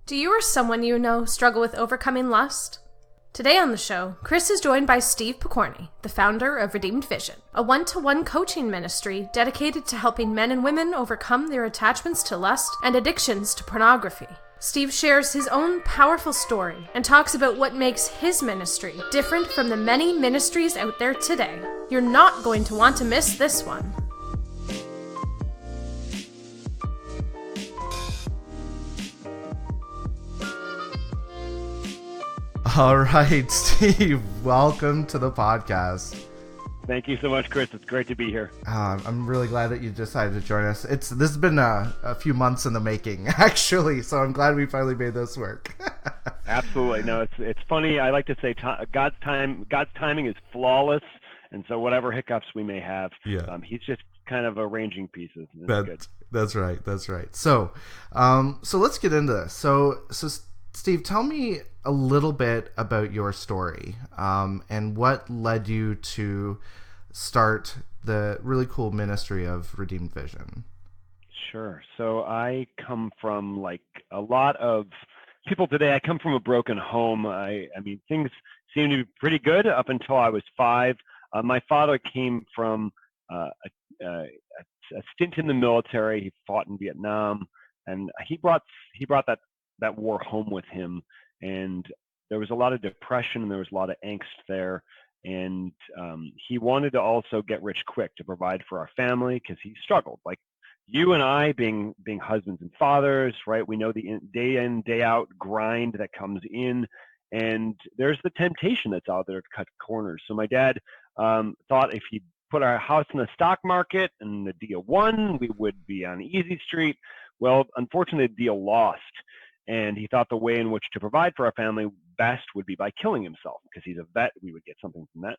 Do you or someone you know struggle with overcoming lust? Today on the show, Chris is joined by Steve Pokorny, the founder of Redeemed Vision, a one-to-one coaching ministry dedicated to helping men and women overcome their attachments to lust and addictions to pornography. Steve shares his own powerful story and talks about what makes his ministry different from the many ministries out there today. You're not going to want to miss this one. All right, Steve, welcome to the podcast. Thank you so much, Chris. It's great to be here. I'm really glad that you decided to join us. This has been a few months in the making, actually, so I'm glad we finally made this work. Absolutely. No, it's funny. I like to say God's timing is flawless, and so whatever hiccups we may have, He's just kind of arranging pieces. That's right. So let's get into this. So Steve, tell me a little bit about your story and what led you to start the really cool ministry of Redeemed Vision. Sure. So I come from, like a lot of people today, I come from a broken home. I mean, things seemed to be pretty good up until I was 5. My father came from a stint in the military. He fought in Vietnam, and he brought that war home with him, and there was a lot of depression and there was a lot of angst there, and he wanted to also get rich quick to provide for our family because he struggled, like you and I, being husbands and fathers, right? We know the day in, day out grind that comes in, and there's the temptation that's out there to cut corners. So my dad thought if he put our house in the stock market and the deal won, we would be on easy street. Well, unfortunately, the deal lost. And he thought the way in which to provide for our family best would be by killing himself, because he's a vet. We would get something from that.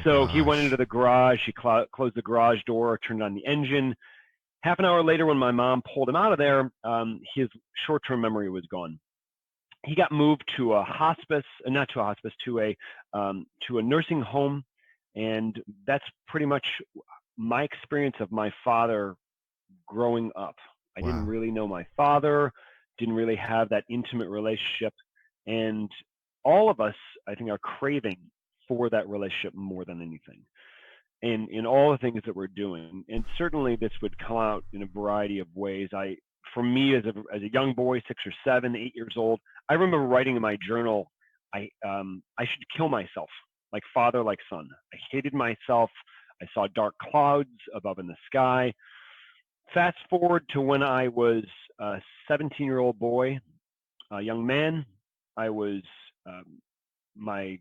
So he went into the garage. He closed the garage door, turned on the engine. Half an hour later, when my mom pulled him out of there, his short-term memory was gone. He got moved to a hospice, not to a hospice, to a nursing home. And that's pretty much my experience of my father growing up. I didn't really know my father. Didn't really have that intimate relationship, and all of us, I think, are craving for that relationship more than anything, and in all the things that we're doing. And certainly this would come out in a variety of ways. For me, as a young boy, 6 or 7, 8 years old, I remember writing in my journal, I should kill myself, like father, like son. I hated myself. I saw dark clouds above in the sky. Fast forward to when I was a 17-year-old boy, a young man. I was, my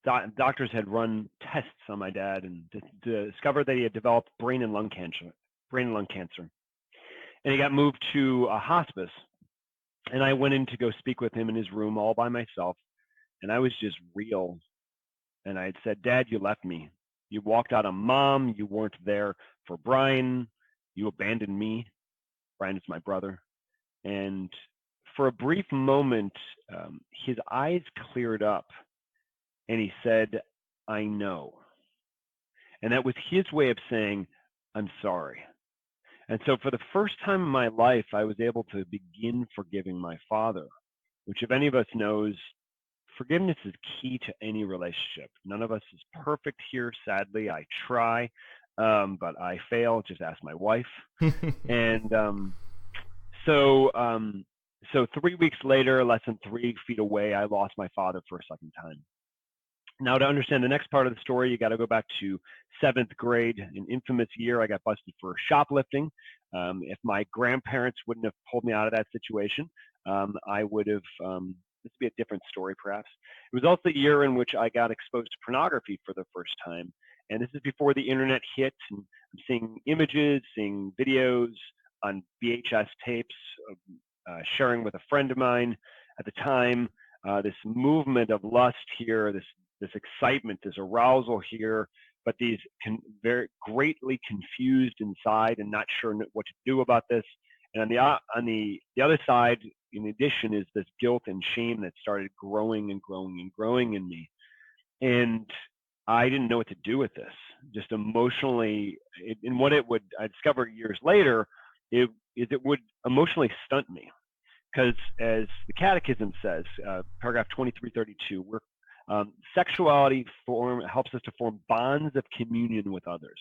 doctors had run tests on my dad and discovered that he had developed brain and lung cancer. And he got moved to a hospice. And I went in to go speak with him in his room all by myself. And I was just real. And I had said, Dad, you left me. You walked out on Mom. You weren't there for Brian. You abandoned me. Brian is my brother. And for a brief moment, his eyes cleared up and he said, I know. And that was his way of saying, I'm sorry. And so for the first time in my life, I was able to begin forgiving my father, which, if any of us knows, forgiveness is key to any relationship. None of us is perfect here. Sadly, I try. But I fail. Just ask my wife. And so 3 weeks later, less than 3 feet away, I lost my father for a second time. Now, to understand the next part of the story, you got to go back to 7th grade, an infamous year. I got busted for shoplifting. If my grandparents wouldn't have pulled me out of that situation, I would have. This would be a different story, perhaps. It was also the year in which I got exposed to pornography for the first time. And this is before the internet hit, and I'm seeing images, seeing videos on VHS tapes, sharing with a friend of mine at the time, this movement of lust here, this excitement, this arousal here, but these very greatly confused inside and not sure what to do about this. And on the other side, in addition, is this guilt and shame that started growing and growing and growing in me. And I didn't know what to do with this. Just emotionally, I discovered years later, it would emotionally stunt me. Because as the Catechism says, paragraph 2332, sexuality helps us to form bonds of communion with others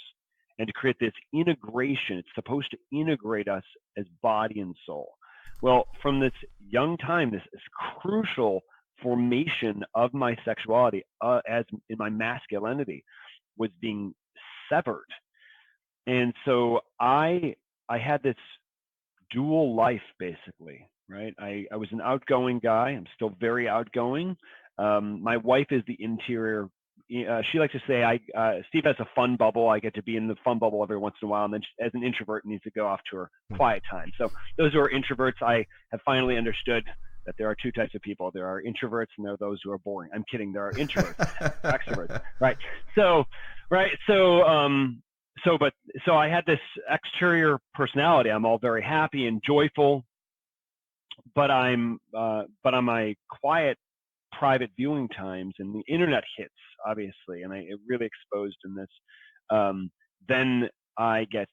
and to create this integration. It's supposed to integrate us as body and soul. Well, from this young time, this crucial formation of my sexuality as in my masculinity was being severed. And so I had this dual life, basically, right? I was an outgoing guy. I'm still very outgoing. My wife is the interior. She likes to say, Steve has a fun bubble. I get to be in the fun bubble every once in a while, and then as an introvert, needs to go off to her quiet time. So those who are introverts, I have finally understood that there are two types of people. There are introverts, and there are those who are boring. I'm kidding. There are introverts, extroverts, right? So I had this exterior personality. I'm all very happy and joyful, but on my quiet, private viewing times, and the internet hits, obviously, and it really exposed in this. Then I get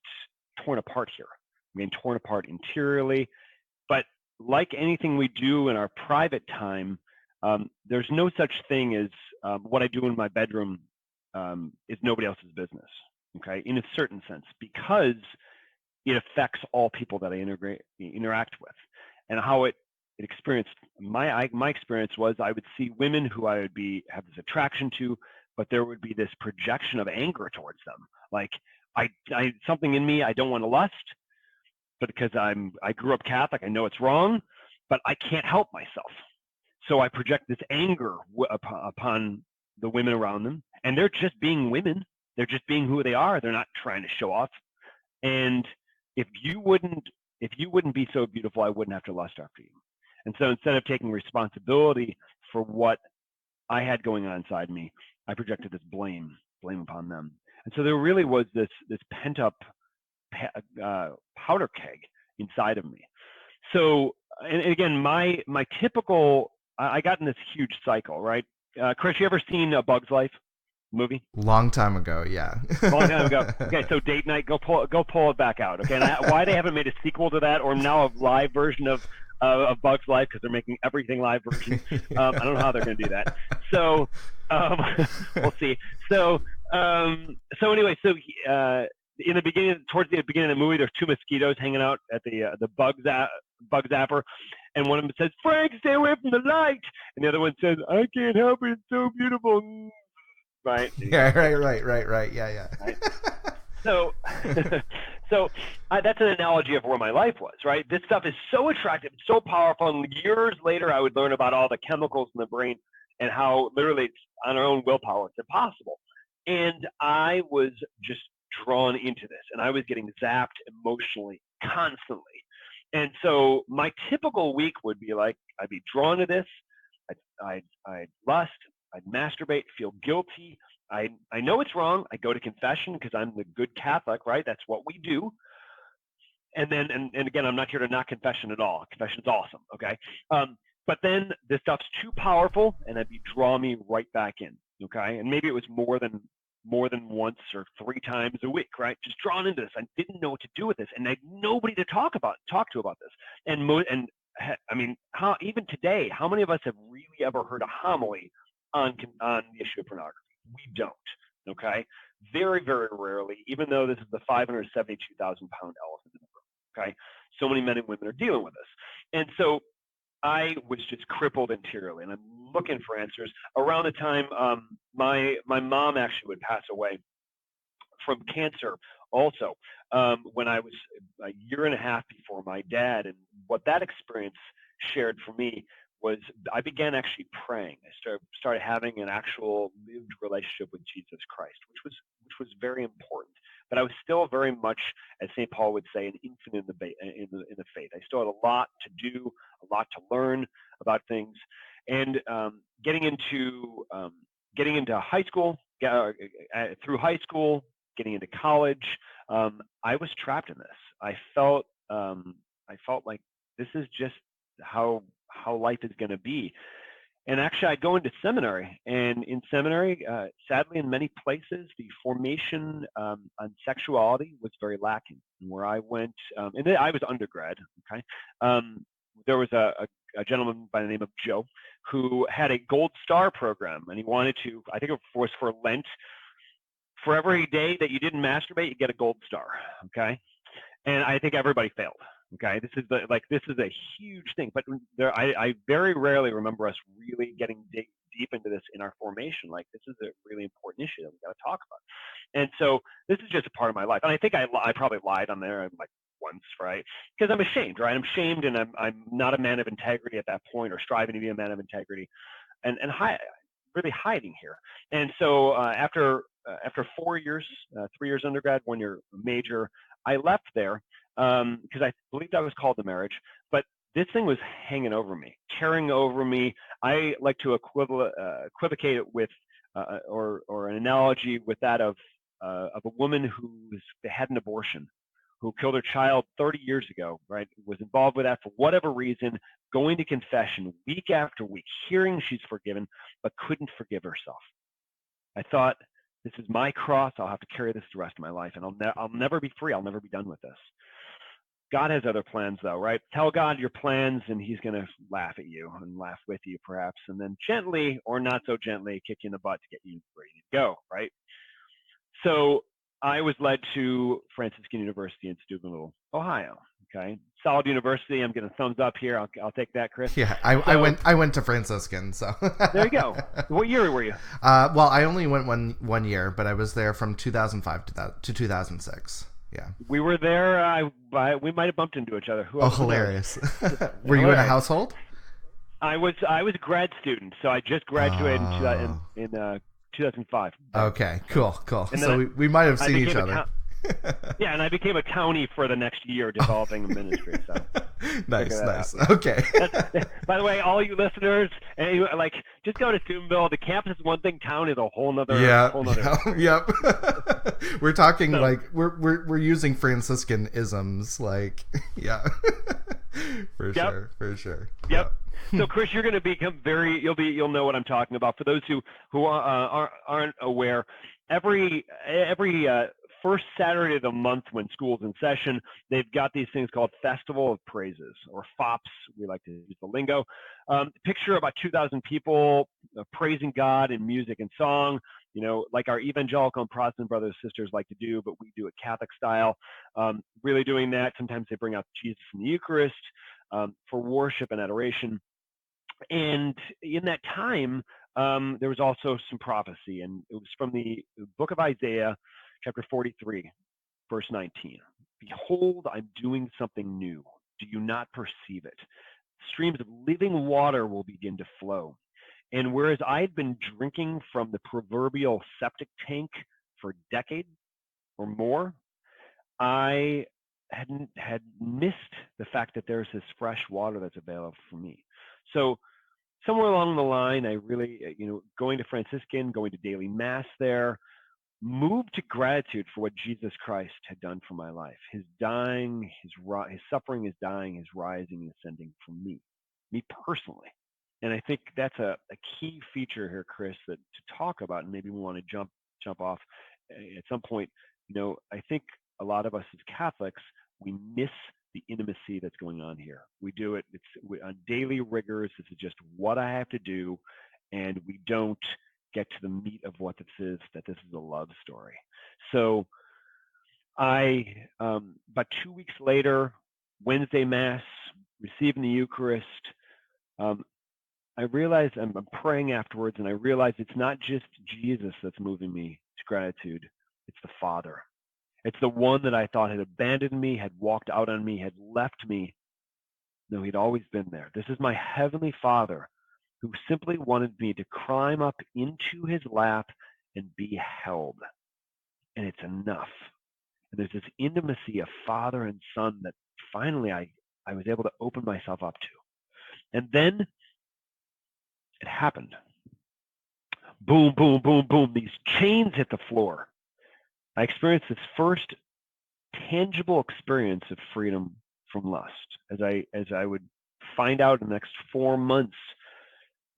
torn apart here. I mean, torn apart interiorly. But like anything we do in our private time, there's no such thing as what I do in my bedroom is nobody else's business. Okay, in a certain sense, because it affects all people that I interact with, and how it experienced. My experience was I would see women who I would have this attraction to, but there would be this projection of anger towards them. Like I something in me, I don't want to lust, but because I grew up Catholic, I know it's wrong, but I can't help myself. So I project this anger upon the women around them, and they're just being women. They're just being who they are. They're not trying to show off. And if you wouldn't be so beautiful, I wouldn't have to lust after you. And so instead of taking responsibility for what I had going on inside me, I projected this blame upon them. And so there really was this pent up powder keg inside of me. So, and again, my typical, I got in this huge cycle, right? Chris, you ever seen A Bug's Life movie? Long time ago, yeah. Long time ago. Okay, so date night, go pull it back out. Okay, and why they haven't made a sequel to that, or now a live version of Bug's Life, because they're making everything live version. I don't know how they're going to do that. So we'll see. So anyway, in the beginning, towards the beginning of the movie, there's two mosquitoes hanging out at the bug zapper, and one of them says, "Frank, stay away from the light," and the other one says, "I can't help it, it's so beautiful." Right. Yeah. Right. Yeah. Right? So that's an analogy of where my life was. Right. This stuff is so attractive, so powerful. And years later, I would learn about all the chemicals in the brain and how literally it's on our own willpower, it's impossible. And I was just drawn into this, and I was getting zapped emotionally constantly. And so my typical week would be like, I'd be drawn to this. I'd lust. I'd masturbate, feel guilty. I know it's wrong. I go to confession because I'm the good Catholic, right? That's what we do. And then, and again, I'm not here to knock confession at all. Confession's awesome, okay? But then this stuff's too powerful, and it'd draw me right back in, okay? And maybe it was more than once or 3 times a week, right? Just drawn into this. I didn't know what to do with this, and I had nobody to talk to about this. And I mean, even today, how many of us have really ever heard a homily on the issue of pornography? We don't, okay? Very, very rarely, even though this is the 572,000-pound elephant in the room, okay? So many men and women are dealing with this. And so I was just crippled interiorly, and I'm looking for answers. Around the time my mom actually would pass away from cancer also, when I was a year and a half before my dad. And what that experience shared for me was I began actually praying. I started having an actual lived relationship with Jesus Christ, which was very important. But I was still very much, as St. Paul would say, an infant in the faith. I still had a lot to do, a lot to learn about things, and getting into high school, through high school, getting into college, I was trapped in this. I felt like this is just how life is going to be. And actually, I'd go into seminary, and in seminary, sadly, in many places, the formation on sexuality was very lacking. And where I went, and I was undergrad, okay, there was a gentleman by the name of Joe who had a Gold Star program, and he wanted to, I think it was for Lent, for every day that you didn't masturbate, you get a Gold Star, okay? And I think everybody failed. Okay, this is a huge thing, but I very rarely remember us really getting deep into this in our formation. Like, this is a really important issue that we got to talk about. And so this is just a part of my life. And I think I probably lied on there like once, right? Because I'm ashamed, right? I'm ashamed, and I'm not a man of integrity at that point, or striving to be a man of integrity, and really hiding here. And so after 4 years, 3 years undergrad, 1 year major, I left there because I believed I was called to marriage, but this thing was hanging over me, tearing over me. I like to equivocate it with, or an analogy with that of a woman who had an abortion, who killed her child 30 years ago, right? Was involved with that for whatever reason, going to confession week after week, hearing she's forgiven, but couldn't forgive herself. I thought, this is my cross. I'll have to carry this the rest of my life, and I'll never be free. I'll never be done with this. God has other plans, though, right? Tell God your plans, and he's going to laugh at you and laugh with you, perhaps, and then gently or not so gently kick you in the butt to get you ready to go, right? So I was led to Franciscan University in Steubenville, Ohio. Okay, solid university. I'm getting a thumbs up here. I'll take that, Chris. Yeah, I went to Franciscan, so there you go. What year were you? Well, I only went one year, but I was there from 2005 to 2006. Yeah, we were there. We might have bumped into each other. Oh, hilarious! Were you in a household? I was a grad student, so I just graduated in 2005. Okay, cool. And so we might have seen each other. Yeah, and I became a townie for the next year, developing a ministry. So nice. Okay. By the way, all you listeners, just go to Steubenville. The campus is one thing; town is a whole nother. Yep. We're talking we're using Franciscan isms, for sure. Yep. So, Chris, you're going to become you'll know what I'm talking about. For those who aren't aware, every first Saturday of the month when school's in session, they've got these things called Festival of Praises, or FOPs. We like to use the lingo. Picture about 2,000 people praising God in music and song, like our evangelical and Protestant brothers and sisters like to do, but we do it Catholic style. Really doing that. Sometimes they bring out Jesus in the Eucharist for worship and adoration. And in that time, there was also some prophecy, and it was from the book of Isaiah, chapter 43, verse 19. Behold, I'm doing something new. Do you not perceive it? Streams of living water will begin to flow. And whereas I had been drinking from the proverbial septic tank for a decade or more, I had missed the fact that there's this fresh water that's available for me. So somewhere along the line, I really, going to Franciscan, going to daily mass there, moved to gratitude for what Jesus Christ had done for my life. His dying, his suffering, his dying, his rising and ascending for me personally. And I think that's a key feature here, Chris, that to talk about, and maybe we want to jump off at some point. I think a lot of us as Catholics, we miss the intimacy that's going on here. We do it. It's on daily rigors. This is just what I have to do, and we don't get to the meat of what this is, that this is a love story. So about 2 weeks later, Wednesday Mass, receiving the Eucharist, I realized, I'm praying afterwards, and I realized it's not just Jesus that's moving me to gratitude. It's the Father. It's the one that I thought had abandoned me, had walked out on me, had left me. No, he'd always been there. This is my Heavenly Father, who simply wanted me to climb up into his lap and be held. And it's enough. And there's this intimacy of father and son that finally I was able to open myself up to. And then it happened. Boom, boom, boom, boom. These chains hit the floor. I experienced this first tangible experience of freedom from lust. As I would find out in the next 4 months,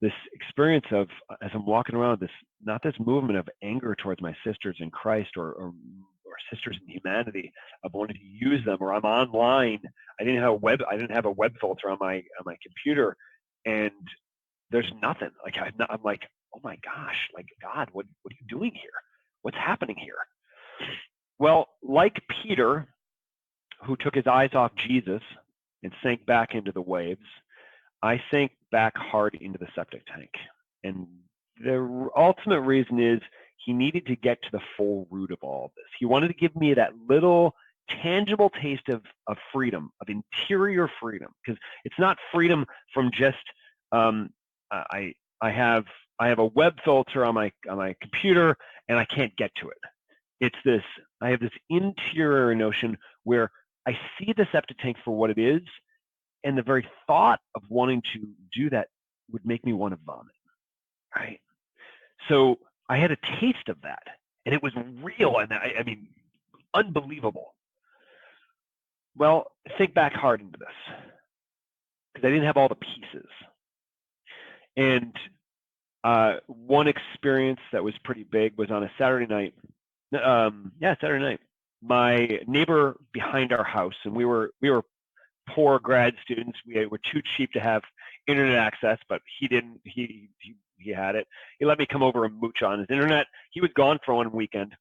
this experience of, as I'm walking around, not this movement of anger towards my sisters in Christ or sisters in humanity. I've wanted to use them, or I'm online. I didn't have a web filter on my computer, and there's nothing. Like I'm like, oh my gosh, like God, what are you doing here? What's happening here? Well, like Peter, who took his eyes off Jesus and sank back into the waves, I sank back hard into the septic tank. And the ultimate reason is he needed to get to the full root of all of this. He wanted to give me that little tangible taste of freedom, of interior freedom, because it's not freedom from just I have a web filter on my computer and I can't get to it. It's this, I have this interior notion where I see the septic tank for what it is, and the very thought of wanting to do that would make me want to vomit, right? So I had a taste of that, and it was real, and I mean, unbelievable. Well, think back hard into this, because I didn't have all the pieces. And one experience that was pretty big was on a Saturday night. Saturday night. My neighbor behind our house, and we were poor grad students. We were too cheap to have internet access, but he didn't. He had it. He let me come over and mooch on his internet. He was gone for one weekend,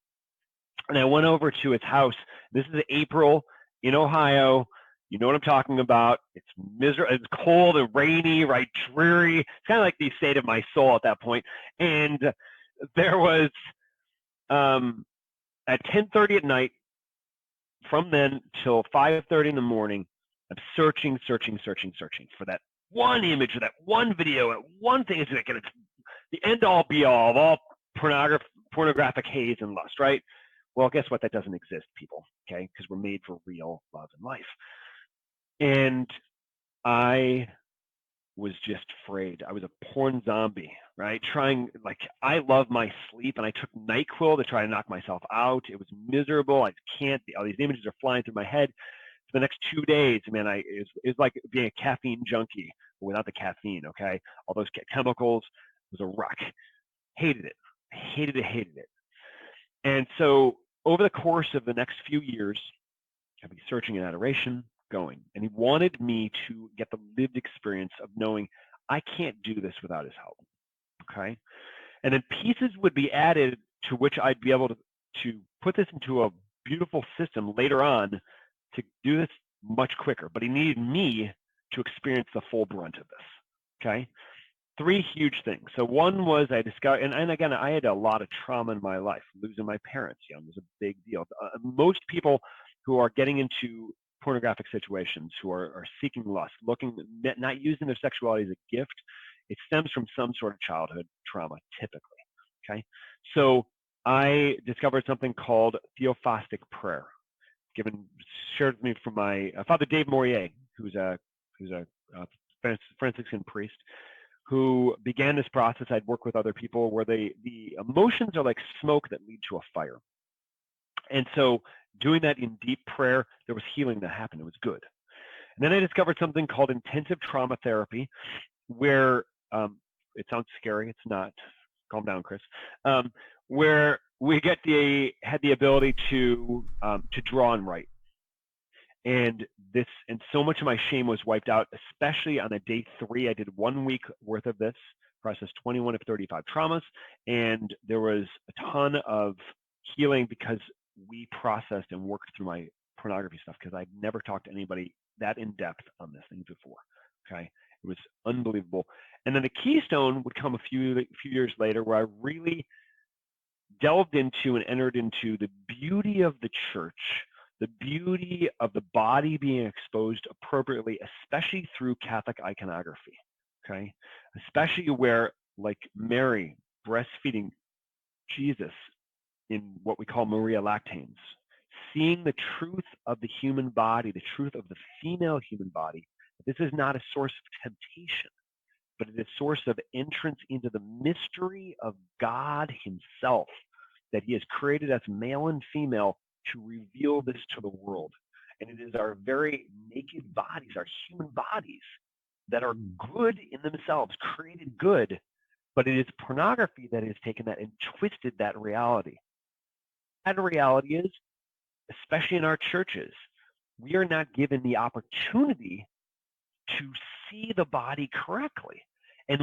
and I went over to his house. This is April in Ohio. You know what I'm talking about. It's miserable. It's cold and rainy, right? Dreary. It's kind of like the state of my soul at that point. And there was at 10:30 at night, from then till 5:30 in the morning, I'm searching for that one image or that one video, that one thing. It's the end all be all of all pornographic haze and lust, right? Well, guess what? That doesn't exist, people. Okay, because we're made for real love and life. And I was just afraid. I was a porn zombie, right? I love my sleep, and I took NyQuil to try to knock myself out. It was miserable. I can't. All these images are flying through my head. For the next 2 days, man, it was like being a caffeine junkie without the caffeine. Okay, all those chemicals. It was a wreck. Hated it. Hated it. And so over the course of the next few years, I'd be searching in adoration, going. And he wanted me to get the lived experience of knowing I can't do this without his help. Okay. And then pieces would be added to which I'd be able to put this into a beautiful system later on to do this much quicker. But he needed me to experience the full brunt of this. Okay. 3 huge things. So one was I discovered, and again, I had a lot of trauma in my life. Losing my parents, was a big deal. Most people who are getting into pornographic situations, who are seeking lust, not using their sexuality as a gift, it stems from some sort of childhood trauma, typically. Okay, so I discovered something called theophostic prayer, shared with me from my Father Dave Morier, who's a Franciscan priest, who began this process. I'd work with other people where the emotions are like smoke that lead to a fire. And so doing that in deep prayer, there was healing that happened. It was good. And then I discovered something called intensive trauma therapy, where it sounds scary. It's not. Calm down, Chris. Where we had the ability to draw and write. And so much of my shame was wiped out, especially on a day 3. I did 1 week worth of this, processed 21 of 35 traumas, and there was a ton of healing because we processed and worked through my pornography stuff, because I'd never talked to anybody that in depth on this thing before. Okay, it was unbelievable. And then the keystone would come a few years later, where I really delved into and entered into the beauty of the church, the beauty of the body being exposed appropriately, especially through Catholic iconography, okay? Especially where, like Mary breastfeeding Jesus in what we call Maria Lactains, seeing the truth of the human body, the truth of the female human body. This is not a source of temptation, but it is a source of entrance into the mystery of God himself, that he has created us male and female to reveal this to the world. And it is our very naked bodies, our human bodies, that are good in themselves, created good, but it is pornography that has taken that and twisted that reality. That reality is especially in our churches, we are not given the opportunity to see the body correctly. And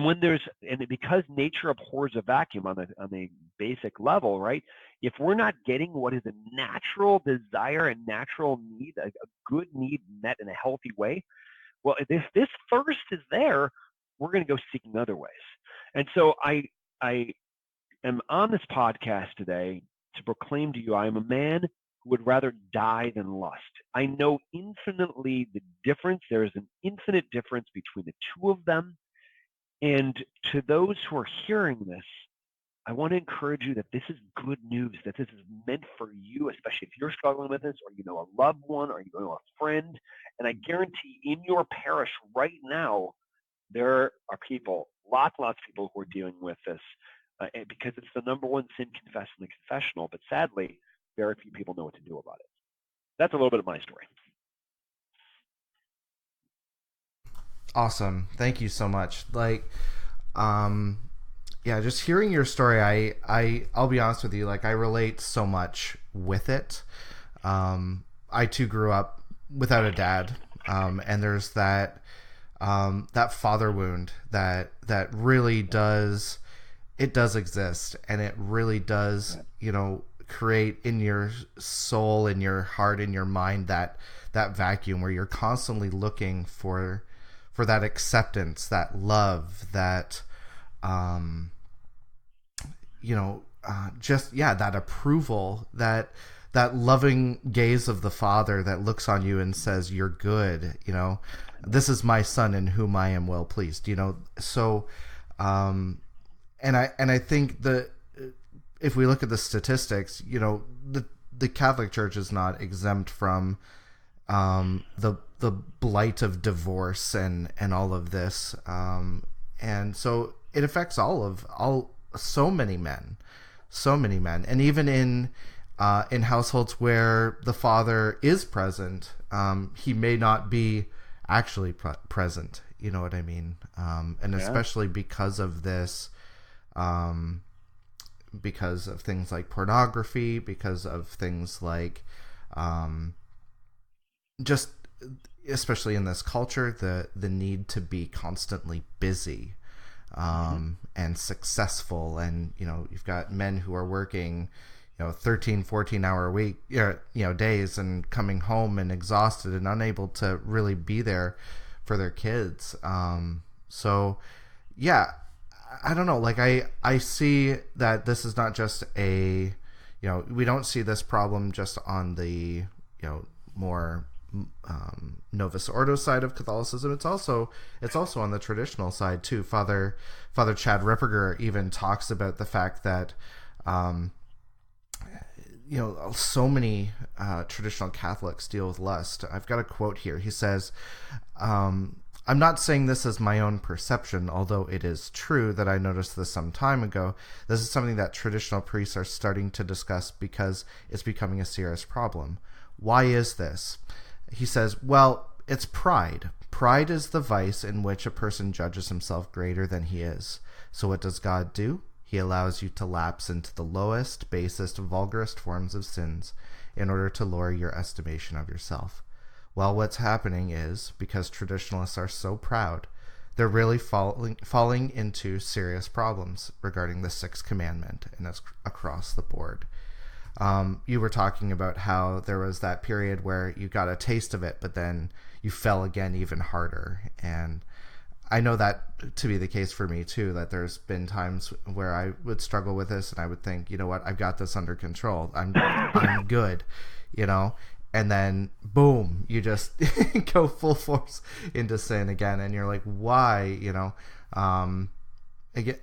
because nature abhors a vacuum on the basic level, right? If we're not getting what is a natural desire and natural need, a good need met in a healthy way, well, if this thirst is there, we're going to go seeking other ways. And so I am on this podcast today to proclaim to you, I am a man who would rather die than lust. I know infinitely the difference. There is an infinite difference between the two of them. And to those who are hearing this, I want to encourage you that this is good news, that this is meant for you, especially if you're struggling with this, or you know a loved one, or you know a friend. And I guarantee in your parish right now, there are people, lots of people who are dealing with this because it's the number one sin confessed in the confessional. But sadly, very few people know what to do about it. That's a little bit of my story. Awesome. Thank you so much. Yeah, just hearing your story, I'll be honest with you, I relate so much with it. I too grew up without a dad. And there's that father wound that really does exist, and it really does, create in your soul, in your heart, in your mind, that vacuum where you're constantly looking for that acceptance, that love, that that approval, that loving gaze of the Father that looks on you and says, you're good, this is my son in whom I am well pleased, so and I think if we look at the statistics, the Catholic Church is not exempt from the blight of divorce and all of this, and so it affects so many men, and even in households where the father is present, he may not be actually present. You know what I mean? And especially because of this, because of things like pornography, because of things like, just especially in this culture, the need to be constantly busy, and successful, and you've got men who are working 13, 14-hour a week, days, and coming home and exhausted and unable to really be there for their kids. So yeah, I don't know. I see that this is not just we don't see this problem just on the, more Novus Ordo side of Catholicism. It's also on the traditional side too. Father Chad Ripperger even talks about the fact that, so many traditional Catholics deal with lust. I've got a quote here. He says, I'm not saying this is my own perception, although it is true that I noticed this some time ago. This is something that traditional priests are starting to discuss because it's becoming a serious problem. Why is this? He says, well, it's pride. Pride is the vice in which a person judges himself greater than he is. So what does God do? He allows you to lapse into the lowest, basest, vulgarest forms of sins in order to lower your estimation of yourself. Well, what's happening is, because traditionalists are so proud, they're really falling into serious problems regarding the Sixth Commandment, and it's across the board. You were talking about how there was that period where you got a taste of it, but then you fell again even harder. And I know that to be the case for me too, that there's been times where I would struggle with this and I would think, you know what, I've got this under control. I'm good, and then boom, you just go full force into sin again. And you're like, why,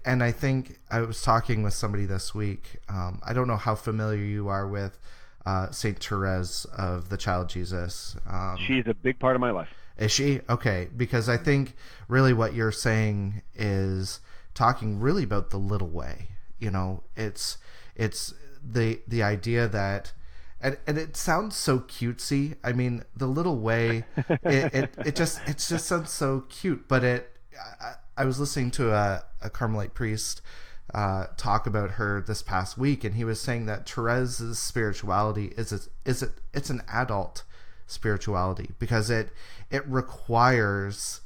and I think I was talking with somebody this week. I don't know how familiar you are with Saint Therese of the Child Jesus. She's a big part of my life. Is she? Okay, because I think really what you're saying is talking really about the little way. It's the idea that, and it sounds so cutesy. I mean, the little way, it just sounds so cute. But I was listening to a Carmelite priest talk about her this past week, and he was saying that Therese's spirituality it's an adult spirituality, because it requires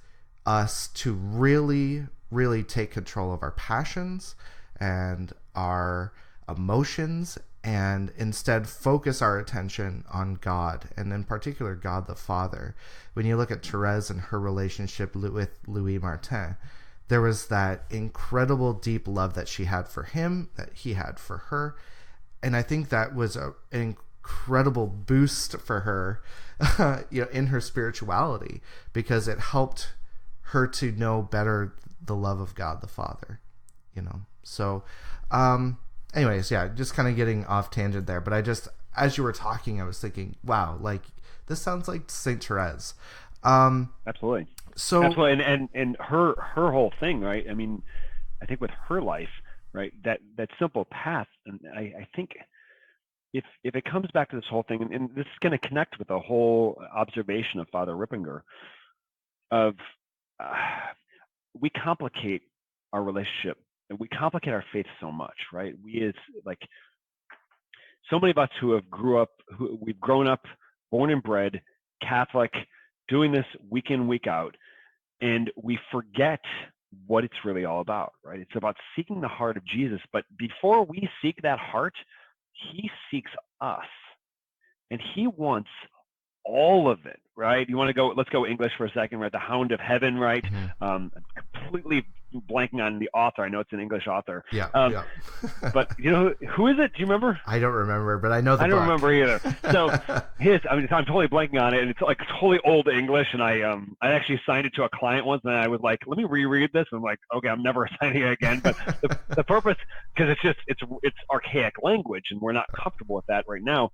us to really take control of our passions and our emotions, and instead focus our attention on God, and in particular God the Father. When you look at Therese and her relationship with Louis Martin, there was that incredible deep love that she had for him, that he had for her. And I think that was an incredible boost for her, in her spirituality, because it helped her to know better the love of God the Father, So, anyways, yeah, just kind of getting off tangent there. But as you were talking, I was thinking, wow, like this sounds like Saint Therese. Absolutely. So absolutely, and her whole thing, right? I mean, I think with her life, right, that simple path, and I think if it comes back to this whole thing, and this is going to connect with the whole observation of Father Rippinger, of we complicate our relationship and we complicate our faith so much, right? We as like so many of us who we've grown up, born and bred Catholic, doing this week in, week out, and we forget what it's really all about, right? It's about seeking the heart of Jesus. But before we seek that heart, he seeks us, and he wants all of it, right? You want to go, let's go English for a second, right? The Hound of Heaven, right? Mm-hmm. Completely blanking on the author. I know it's an English author. Yeah. But who is it? Do you remember? I don't remember, but I know the book. I don't remember either. So I'm totally blanking on it, and it's like totally old English. And I actually signed it to a client once, and I was like, let me reread this. And I'm like, okay, I'm never signing it again. But the purpose, because it's archaic language, and we're not comfortable with that right now.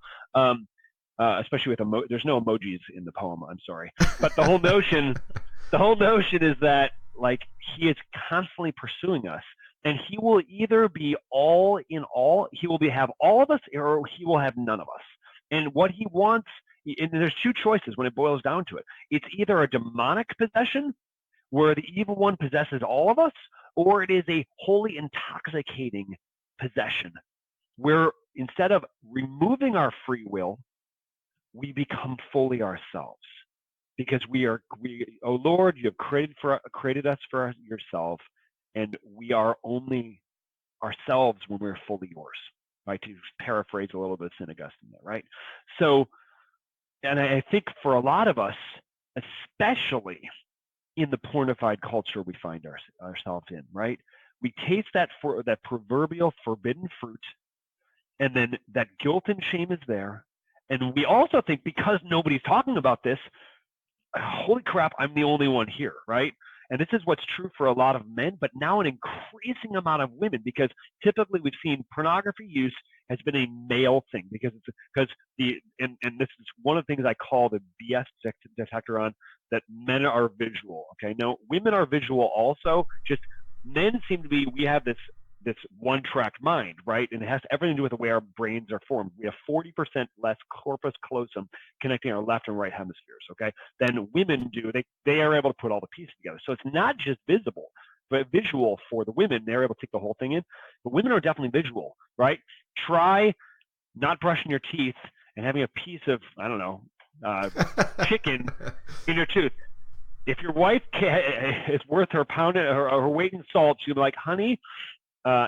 Especially with there's no emojis in the poem. I'm sorry, but the whole notion is that like he is constantly pursuing us, and he will either be all in all, he will have all of us, or he will have none of us. And what he wants, and there's two choices when it boils down to it. It's either a demonic possession, where the evil one possesses all of us, or it is a wholly intoxicating possession, where instead of removing our free will, we become fully ourselves, because oh Lord, you have created us for yourself, and we are only ourselves when we're fully yours, right? To paraphrase a little bit of St. Augustine there, right? So, and I think for a lot of us, especially in the pornified culture we find ourselves in, right? We taste that proverbial forbidden fruit, and then that guilt and shame is there. And we also think, because nobody's talking about this, holy crap, I'm the only one here, right? And this is what's true for a lot of men, but now an increasing amount of women, because typically we've seen pornography use has been a male thing, because and this is one of the things I call the BS detector on, that men are visual. Okay, no, women are visual also. Just men seem to be. We have this one-track mind, right? And it has everything to do with the way our brains are formed. We have 40% less corpus callosum connecting our left and right hemispheres, okay, than women do. They are able to put all the pieces together. So it's not just visible, but visual for the women. They're able to take the whole thing in. But women are definitely visual, right? Try not brushing your teeth and having a piece of, I don't know, chicken in your tooth. If your wife is worth her pound or her weight in salt, she'll be like, honey,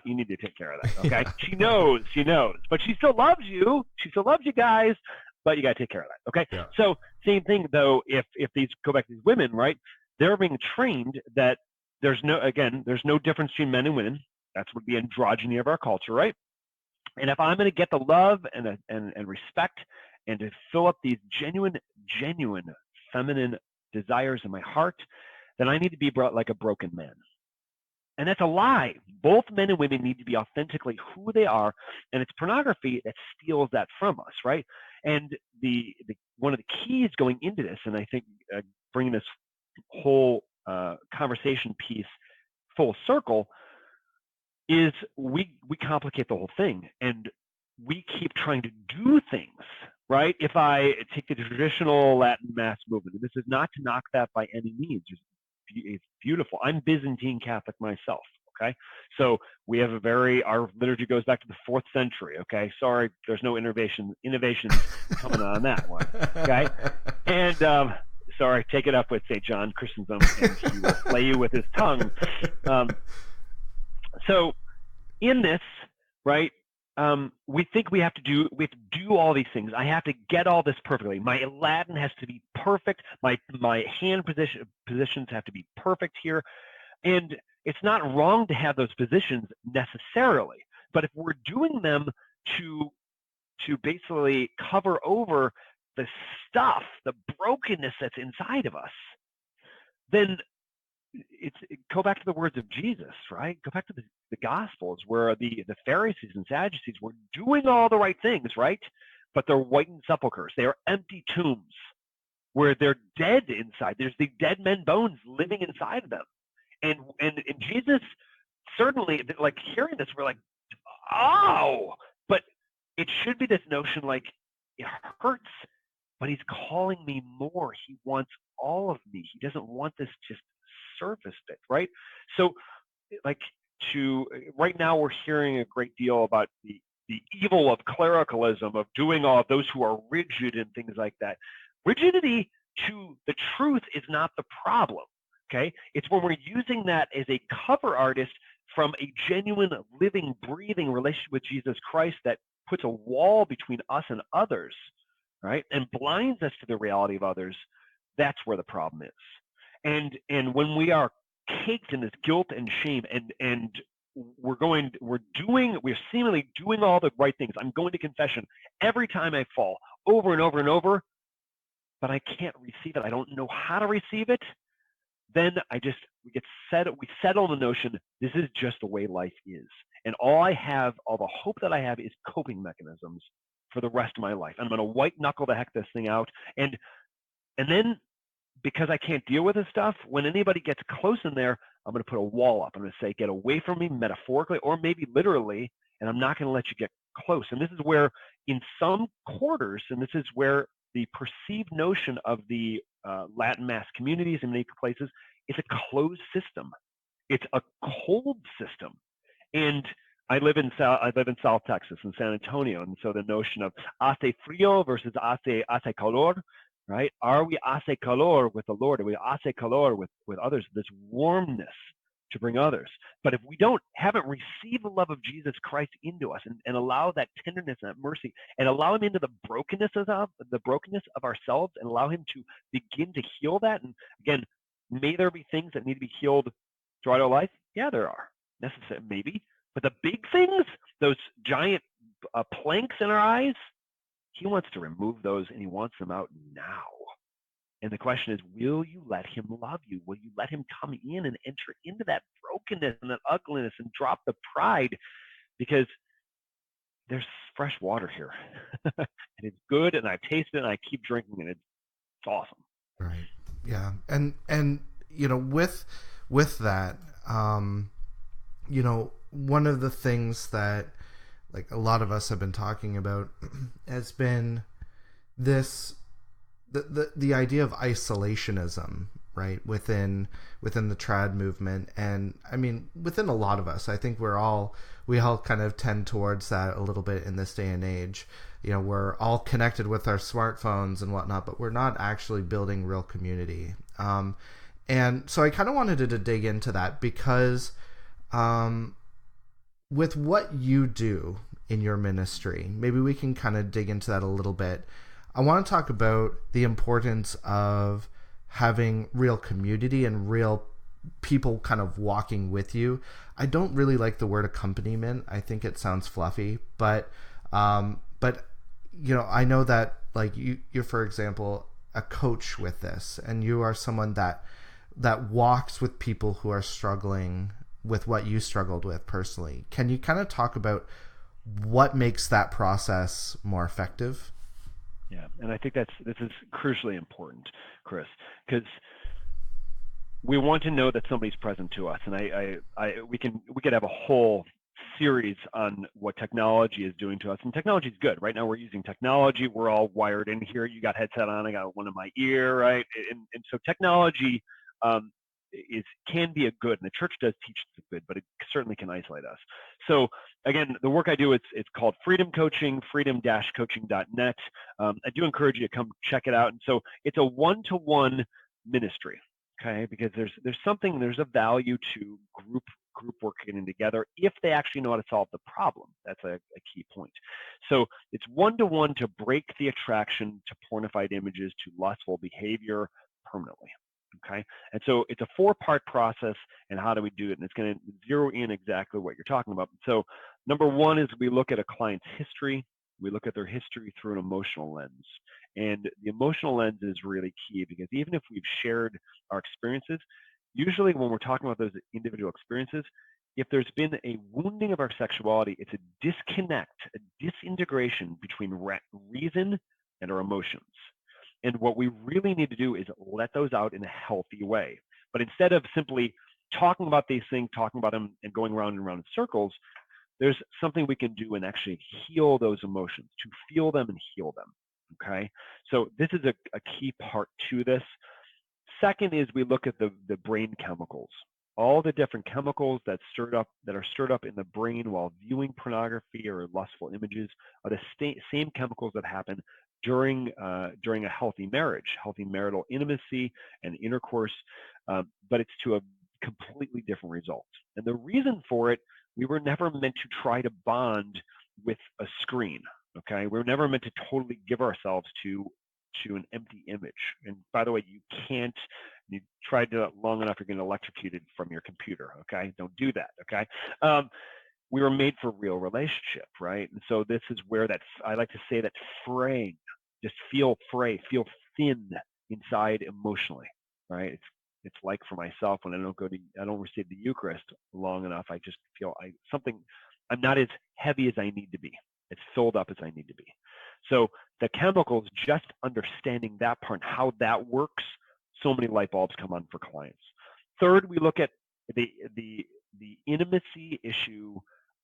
you need to take care of that, okay? Yeah. She knows, but she still loves you. She still loves you guys, but you got to take care of that, okay? Yeah. So same thing though, if these go back to these women, right? They're being trained that there's no difference between men and women. That's what the androgyny of our culture, right? And if I'm going to get the love and respect and to fill up these genuine feminine desires in my heart, then I need to be brought like a broken man. And that's a lie. Both men and women need to be authentically who they are, and it's pornography that steals that from us, right? And the one of the keys going into this, and I think bringing this whole conversation piece full circle, is we complicate the whole thing, and we keep trying to do things, right? If I take the traditional Latin Mass movement, and this is not to knock that by any means. It's beautiful. I'm Byzantine Catholic myself, Okay, so we have our liturgy goes back to the 4th century. Okay, sorry, there's no innovations coming on that one. Okay, and sorry, take it up with St. John Chrysostom, and he will slay you with his tongue. So in this, right, we think we have to do all these things. I have to get all this perfectly. My Latin has to be perfect. My hand positions have to be perfect here. And it's not wrong to have those positions necessarily, but if we're doing them to basically cover over the stuff, the brokenness that's inside of us, then go back to the words of Jesus, right? Go back to the Gospels where the Pharisees and Sadducees were doing all the right things, right? But they're whitened sepulchres. They are empty tombs where they're dead inside. There's the dead men bones living inside of them. And Jesus, certainly, like hearing this, we're like, oh, but it should be this notion like it hurts, but he's calling me more. He wants all of me. He doesn't want this just surface bit, right? So like right now we're hearing a great deal about the evil of clericalism, of doing all of those who are rigid and things like that. Rigidity to the truth is not the problem, okay? It's when we're using that as a cover artist from a genuine, living, breathing relationship with Jesus Christ that puts a wall between us and others, right? And blinds us to the reality of others. That's where the problem is. And when we are caked in this guilt and shame, and we're seemingly doing all the right things. I'm going to confession every time I fall, over and over and over, but I can't receive it. I don't know how to receive it. Then we settle on the notion this is just the way life is, and all the hope that I have is coping mechanisms for the rest of my life. I'm going to white knuckle the heck this thing out, and then because I can't deal with this stuff, when anybody gets close in there, I'm going to put a wall up. I'm going to say, get away from me, metaphorically or maybe literally, and I'm not going to let you get close. And this is where, in some quarters, and this is where the perceived notion of the Latin Mass communities in many places, it's a closed system. It's a cold system. And I live in South Texas, in San Antonio, and so the notion of hace frío versus hace calor, right? Are we hace calor with the Lord? Are we hace calor with others? This warmness to bring others. But if we haven't received the love of Jesus Christ into us and allow that tenderness and that mercy and allow him into the brokenness of ourselves and allow him to begin to heal that. And again, may there be things that need to be healed throughout our life? Yeah, there are. Necessary, maybe. But the big things, those giant planks in our eyes, he wants to remove those, and he wants them out now. And the question is, will you let him love you? Will you let him come in and enter into that brokenness and that ugliness and drop the pride? Because there's fresh water here. And it's good, and I taste it, and I keep drinking, and it's awesome. Right. Yeah. And with that, one of the things that like a lot of us have been talking about has been this the idea of isolationism, right, within the trad movement. And I mean, within a lot of us, I think we all kind of tend towards that a little bit in this day and age. We're all connected with our smartphones and whatnot, but we're not actually building real community. And so I kind of wanted to dig into that because with what you do in your ministry, maybe we can kind of dig into that a little bit. I want to talk about the importance of having real community and real people kind of walking with you. I don't really like the word accompaniment. I think it sounds fluffy, but I know that like you're, for example, a coach with this, and you are someone that walks with people who are struggling with what you struggled with personally. Can you kind of talk about what makes that process more effective? Yeah, and I think this is crucially important, Chris, because we want to know that somebody's present to us, and we could have a whole series on what technology is doing to us, and technology is good. Right now, we're using technology. We're all wired in here. You got headset on. I got one in my ear, right? And so technology can be a good, and the church does teach the good, but it certainly can isolate us. So again, the work I do, it's called Freedom Coaching, freedom-coaching.net. I do encourage you to come check it out. And so it's a one-to-one ministry, okay? Because there's a value to group work getting together if they actually know how to solve the problem. That's a key point. So it's one-to-one to break the attraction to pornified images, to lustful behavior permanently. Okay, and so it's a 4-part process, and how do we do it? And it's going to zero in exactly what you're talking about. So number one is we look at a client's history. We look at their history through an emotional lens. And the emotional lens is really key, because even if we've shared our experiences, usually when we're talking about those individual experiences, if there's been a wounding of our sexuality, it's a disconnect, a disintegration between reason and our emotions. And what we really need to do is let those out in a healthy way. But instead of simply talking about these things, talking about them, and going round and round in circles, there's something we can do and actually heal those emotions, to feel them and heal them. Okay? So this is a key part to this. Second is we look at the brain chemicals. All the different chemicals that are stirred up in the brain while viewing pornography or lustful images are the same chemicals that happen during a healthy marriage, healthy marital intimacy and intercourse, but it's to a completely different result. And the reason for it, we were never meant to try to bond with a screen. Okay, we were never meant to totally give ourselves to an empty image. And by the way, you can't. You try to do it long enough, you're getting electrocuted from your computer. Okay, don't do that. Okay. We were made for real relationship, right? And so this is where I like to say that fraying, just feel thin inside emotionally, right? It's like for myself, when I don't receive the Eucharist long enough, I just feel I'm not as heavy as I need to be. It's filled up as I need to be. So the chemicals, just understanding that part, how that works, so many light bulbs come on for clients. Third, we look at the intimacy issue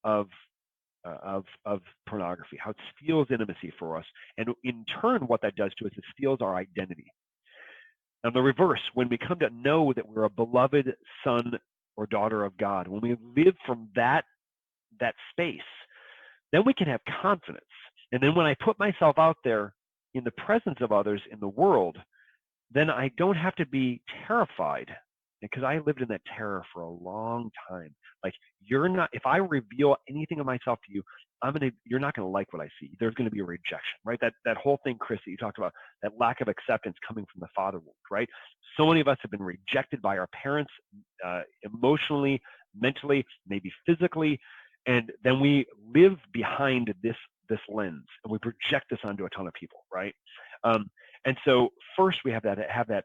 of pornography, how it steals intimacy for us, and in turn, what that does to us is steals our identity. And the reverse, when we come to know that we're a beloved son or daughter of God, when we live from that space, then we can have confidence. And then when I put myself out there in the presence of others in the world, then I don't have to be terrified, because I lived in that terror for a long time. Like, if I reveal anything of myself to you, you're not going to like what I see. There's going to be a rejection, right? That whole thing, Chris, that you talked about, that lack of acceptance coming from the father wound, right? So many of us have been rejected by our parents, emotionally, mentally, maybe physically, and then we live behind this lens, and we project this onto a ton of people, right? And so first we have that.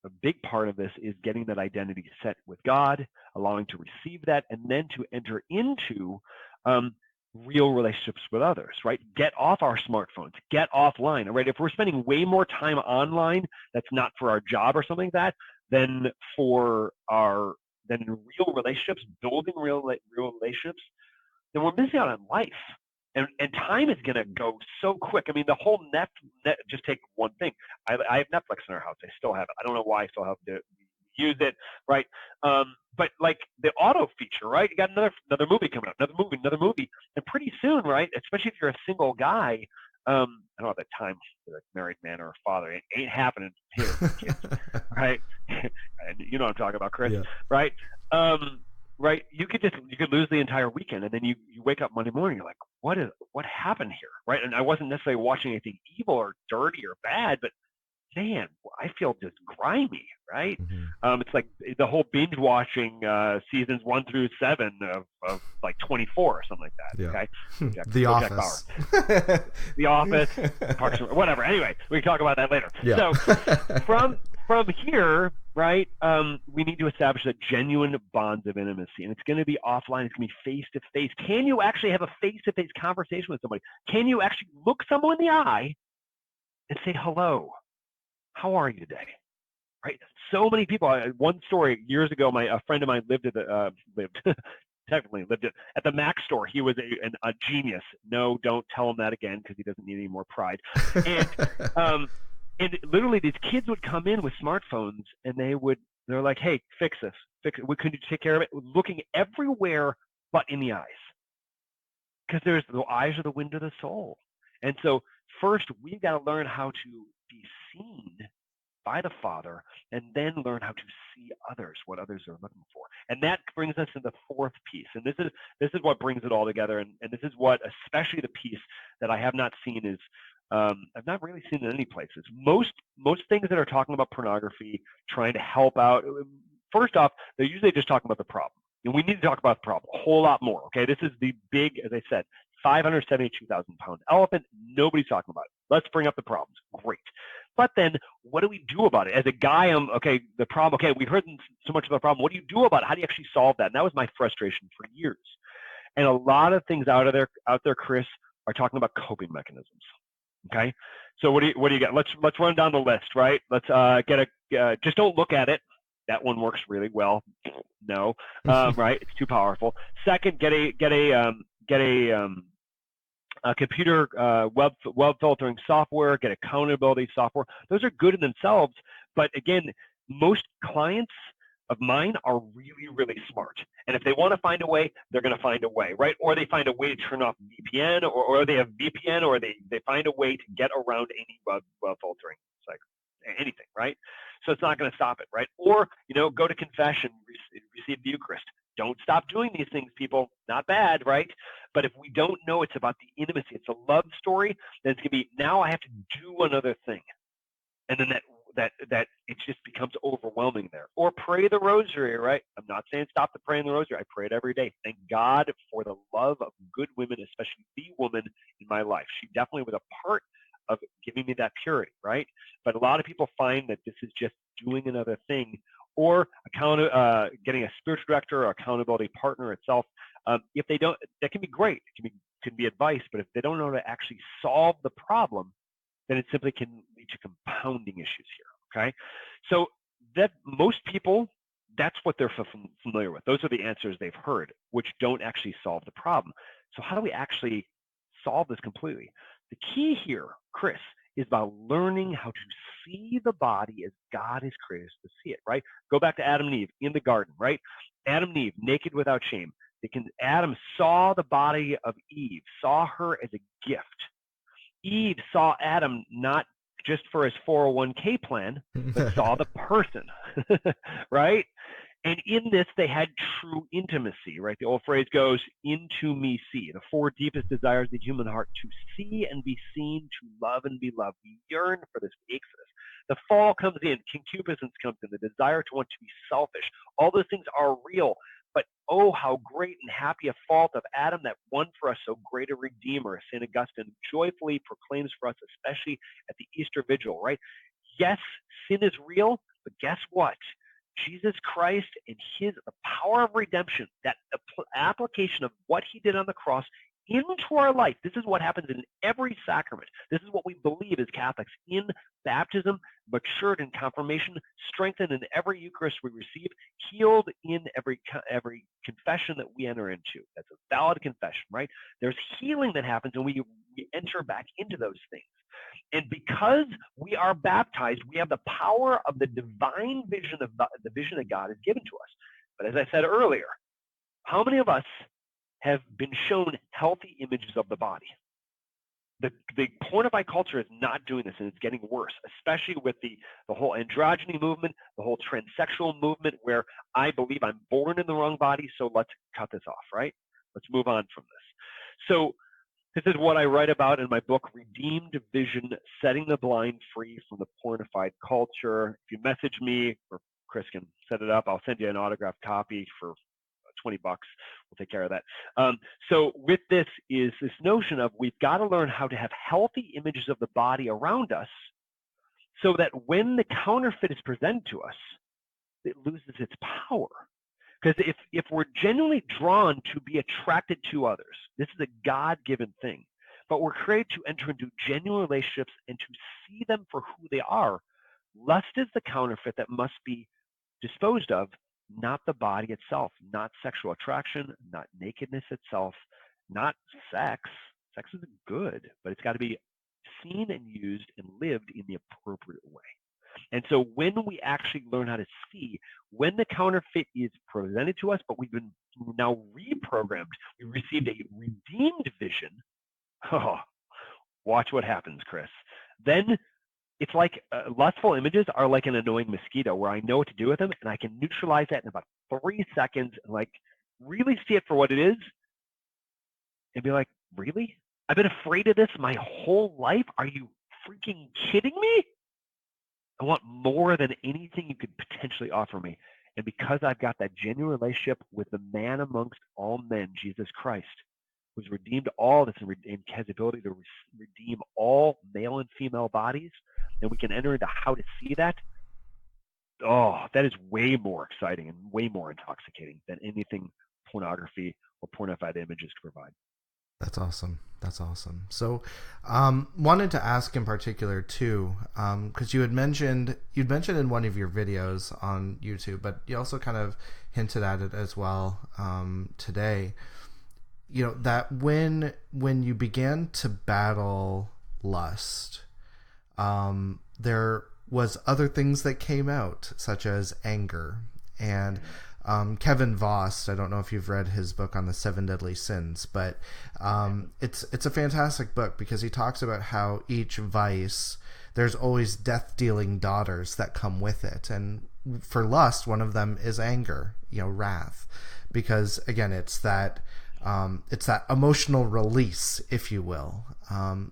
A big part of this is getting that identity set with God, allowing to receive that, and then to enter into real relationships with others, right? Get off our smartphones, get offline, right? If we're spending way more time online, that's not for our job or something like that, than in real relationships, building real relationships, then we're missing out on life. And time is going to go so quick. I mean, the whole net just take one thing. I have Netflix in our house. I still have it. I don't know why I still have to use it, right? But like the auto feature, right? You got another movie coming up, another movie. And pretty soon, right, especially if you're a single guy, I don't have that time for a married man or a father. It ain't happening here, kids, right? And you know what I'm talking about, Chris, yeah. Right? Right, you could lose the entire weekend, and then you wake up Monday morning, you're like, what happened here, right? And I wasn't necessarily watching anything evil or dirty or bad, but man, I feel just grimy, right? Mm-hmm. It's like the whole binge watching seasons 1 through 7 of like 24 or something like that. Yeah. Okay, The Office, The Office, Parks and whatever. Anyway, we can talk about that later. Yeah. So from here, right, we need to establish a genuine bonds of intimacy, and it's going to be offline. It's going to be face to face. Can you actually have a face to face conversation with somebody? Can you actually look someone in the eye and say hello? How are you today? Right. So many people. One story years ago, a friend of mine lived at the Mac store. He was a genius. No, don't tell him that again, because he doesn't need any more pride. And literally, these kids would come in with smartphones, and they would They're like, hey, fix this. Fix it. Could you take care of it? Looking everywhere but in the eyes. Because the eyes are the window of the soul. And so first, we've got to learn how to be seen by the Father, and then learn how to see others, what others are looking for. And that brings us to the fourth piece. And this is what brings it all together. And this is what, especially the piece that I have not seen is, I've not really seen in any places. Most things that are talking about pornography, trying to help out, first off, they're usually just talking about the problem. And we need to talk about the problem a whole lot more. Okay, this is the big, as I said, 572,000-pound elephant. Nobody's talking about it. Let's bring up the problems. Great. But then what do we do about it? As a guy, the problem, okay, we've heard so much about the problem. What do you do about it? How do you actually solve that? And that was my frustration for years. And a lot of things out there, Chris, are talking about coping mechanisms. Okay. So what do you get? Let's run down the list, right? Let's just don't look at it. That one works really well. No, right? It's too powerful. Second, get a computer web filtering software, get accountability software. Those are good in themselves, but again, most clients of mine are really, really smart. And if they want to find a way, they're going to find a way, right? Or they find a way to turn off VPN, or they have VPN, or they find a way to get around any web filtering, like anything, right? So it's not going to stop it, right? Or, go to confession, receive the Eucharist. Don't stop doing these things, people. Not bad, right? But if we don't know it's about the intimacy, it's a love story, then it's going to be, now I have to do another thing. And then that it just becomes overwhelming there. Or pray the rosary, right? I'm not saying stop the praying the rosary. I pray it every day. Thank God for the love of good women, especially the woman in my life. She definitely was a part of giving me that purity, right? But a lot of people find that this is just doing another thing, or getting a spiritual director or accountability partner itself. If they don't, that can be great. It can be advice, but if they don't know how to actually solve the problem, then it simply can lead to compounding issues here, okay? So that most people, that's what they're familiar with. Those are the answers they've heard, which don't actually solve the problem. So how do we actually solve this completely? The key here, Chris, is about learning how to see the body as God has created us to see it, right? Go back to Adam and Eve in the garden, right? Adam and Eve, naked without shame. Adam saw the body of Eve, saw her as a gift. Eve saw Adam not just for his 401k plan, but saw the person, right? And in this, they had true intimacy, right? The old phrase goes, into me see. The four deepest desires of the human heart: to see and be seen, to love and be loved. We yearn for this, we ache for this. The fall comes in, concupiscence comes in, the desire to want to be selfish. All those things are real. But oh, how great and happy a fault of Adam that won for us so great a Redeemer, as St. Augustine joyfully proclaims for us, especially at the Easter Vigil, right? Yes, sin is real, but guess what? Jesus Christ and the power of redemption, that application of what he did on the cross into our life. This is what happens in every sacrament. This is what we believe as Catholics in baptism, matured in confirmation, strengthened in every Eucharist we receive, healed in every confession that we enter into. That's a valid confession, right? There's healing that happens when we enter back into those things. And because we are baptized, we have the power of the divine vision of the vision that God has given to us. But as I said earlier, how many of us have been shown healthy images of the body? The pornified culture is not doing this, and it's getting worse, especially with the whole androgyny movement, the whole transsexual movement, where I believe I'm born in the wrong body, so let's cut this off, right? Let's move on from this. So this is what I write about in my book, Redeemed Vision, Setting the Blind Free from the Pornified Culture. If you message me, or Chris can set it up, I'll send you an autographed copy for $20. We'll take care of that. So with this is this notion of we've got to learn how to have healthy images of the body around us so that when the counterfeit is presented to us, it loses its power. Because if we're genuinely drawn to be attracted to others, this is a God-given thing, but we're created to enter into genuine relationships and to see them for who they are. Lust is the counterfeit that must be disposed of, not the body itself, not sexual attraction, not nakedness itself, not sex. Sex is good, but it's got to be seen and used and lived in the appropriate way. And so when we actually learn how to see when the counterfeit is presented to us, but we've been now reprogrammed, we received a redeemed vision. Oh, watch what happens, Chris. Then it's like lustful images are like an annoying mosquito where I know what to do with them and I can neutralize that in about 3 seconds and like really see it for what it is and be like, really? I've been afraid of this my whole life? Are you freaking kidding me? I want more than anything you could potentially offer me. And because I've got that genuine relationship with the man amongst all men, Jesus Christ, who's redeemed all this and has the ability to redeem all male and female bodies, and we can enter into how to see that. Oh, that is way more exciting and way more intoxicating than anything pornography or pornified images can provide. That's awesome. That's awesome. So, wanted to ask in particular too, because you'd mentioned in one of your videos on YouTube, but you also kind of hinted at it as well today. You know, that when you began to battle lust, there was other things that came out, such as anger. And Kevin Voss, I don't know if you've read his book on the 7 deadly sins, but it's a fantastic book because he talks about how each vice, there's always death-dealing daughters that come with it. And for lust, one of them is anger, wrath, because again, it's that emotional release, if you will.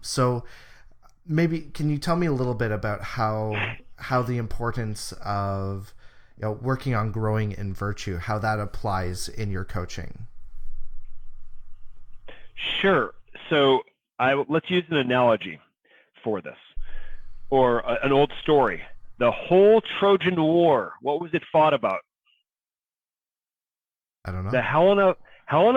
So maybe can you tell me a little bit about how the importance of working on growing in virtue, how that applies in your coaching? Sure. So let's use an analogy for this, or an old story. The whole Trojan War, what was it fought about? I don't know. The Helena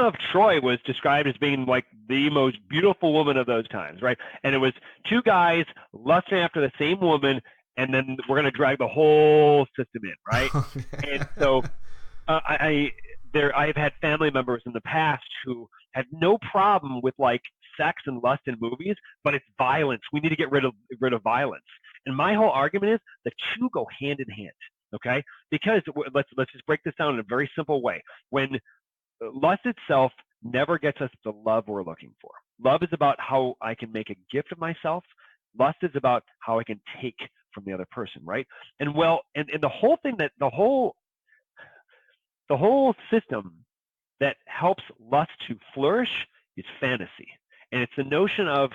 of Troy was described as being like the most beautiful woman of those times, right? And it was 2 guys lusting after the same woman, and then we're going to drag the whole system in, right? And so I've had family members in the past who had no problem with like sex and lust in movies, but it's violence. We need to get rid of violence. And my whole argument is the two go hand in hand, okay? Because let's just break this down in a very simple way. When lust itself never gets us the love we're looking for. Love is about how I can make a gift of myself. Lust is about how I can take from the other person, right? And the whole thing the whole system that helps lust to flourish is fantasy. And it's the notion of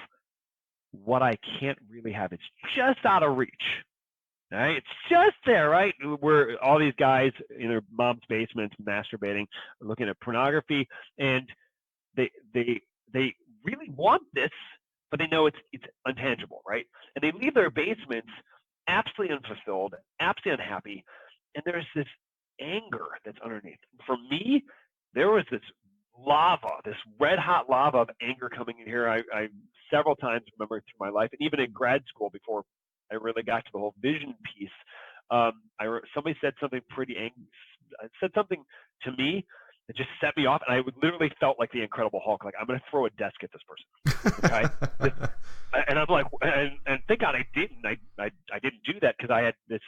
what I can't really have. It's just out of reach. Right? It's just there, right? Where all these guys in their mom's basements masturbating, looking at pornography, and they really want this, but they know it's untangible, right? And they leave their basements absolutely unfulfilled, absolutely unhappy, and there's this anger that's underneath. For me, there was this red hot lava of anger coming in here. I several times remember through my life, and even in grad school before I really got to the whole vision piece. Somebody said something said something to me that just set me off, and I literally felt like the Incredible Hulk. Like, I'm going to throw a desk at this person. Okay, and I'm like, and thank God I didn't. I didn't do that because I had this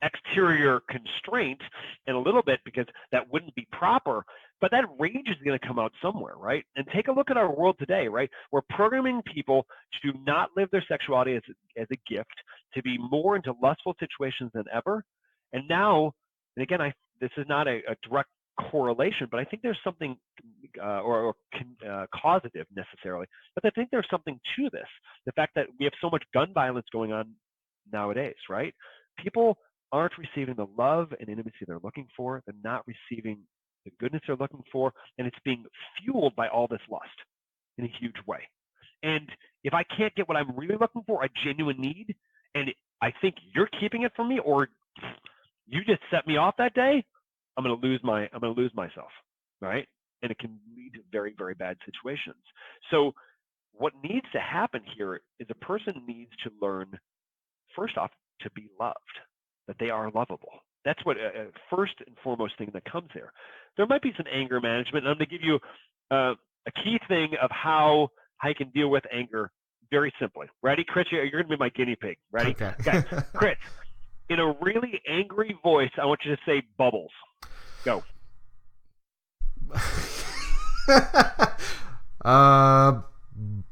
exterior constraint in a little bit because that wouldn't be proper. But that rage is going to come out somewhere, right? And take a look at our world today, right? We're programming people to not live their sexuality as a gift, to be more into lustful situations than ever. And now, and again, this is not a direct correlation, but I think there's something causative necessarily. But I think there's something to this. The fact that we have so much gun violence going on nowadays, right? People aren't receiving the love and intimacy they're looking for. They're not receiving the goodness they're looking for, and it's being fueled by all this lust in a huge way. And if I can't get what I'm really looking for, a genuine need, and I think you're keeping it from me, or you just set me off that day, I'm going to lose myself, right? And it can lead to very, very bad situations. So what needs to happen here is a person needs to learn, first off, to be loved, that they are lovable. That's what first and foremost thing that comes there. There might be some anger management, and I'm going to give you a key thing of how I can deal with anger very simply. Ready, Chris? You're going to be my guinea pig. Ready? Okay. Okay. Chris, in a really angry voice, I want you to say bubbles. Go.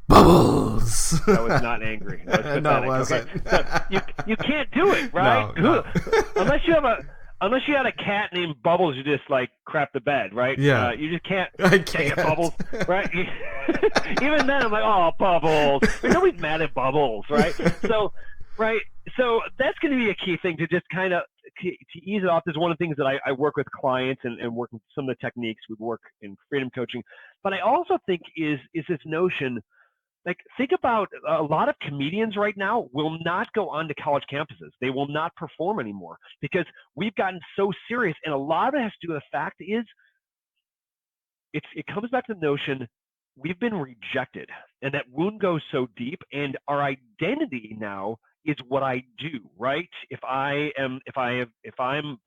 Bubbles. That was not angry. That was pathetic. No, it wasn't. Okay? So you can't do it, right? No. Unless you had a cat named Bubbles, you just like crap the bed, right? Yeah. You just can't. I Can't can't. get Bubbles, right? Even then, I'm like, oh, Bubbles. Nobody's mad at Bubbles, right? So, right. So that's going to be a key thing to just kind of to ease it off. This is one of the things that I work with clients and work with some of the techniques we work in freedom coaching. But I also think is this notion. Like, think about a lot of comedians right now will not go on to college campuses. They will not perform anymore because we've gotten so serious. And a lot of it has to do with the fact is it comes back to the notion we've been rejected, and that wound goes so deep, and our identity now is what I do, right? If I'm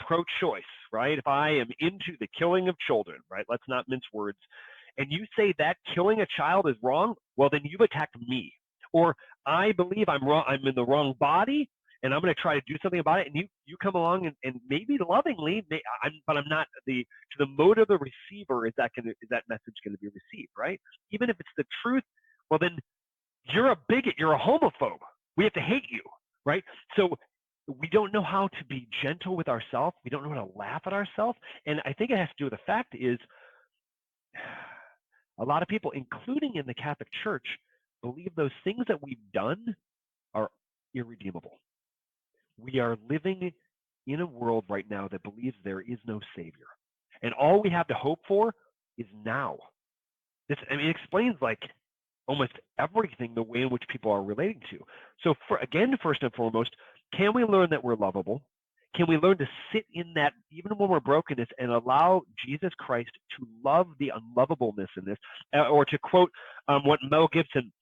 pro-choice, right? If I am into the killing of children, right? Let's not mince words. And you say that killing a child is wrong, well, then you've attacked me. Or I believe I'm wrong, I'm in the wrong body, and I'm going to try to do something about it. And you come along and maybe lovingly, but I'm not to the mode of the receiver. Is that message going to be received, right? Even if it's the truth, well, then you're a bigot, you're a homophobe. We have to hate you, right? So we don't know how to be gentle with ourselves. We don't know how to laugh at ourselves. And I think it has to do with the fact is a lot of people, including in the Catholic Church, believe those things that we've done are irredeemable. We are living in a world right now that believes there is no savior. And all we have to hope for is now. It explains like almost everything, the way in which people are relating to. So first and foremost, can we learn that we're lovable? Can we learn to sit in that even when we're brokenness and allow Jesus Christ to love the unlovableness in this? Or to quote what Mel Gibson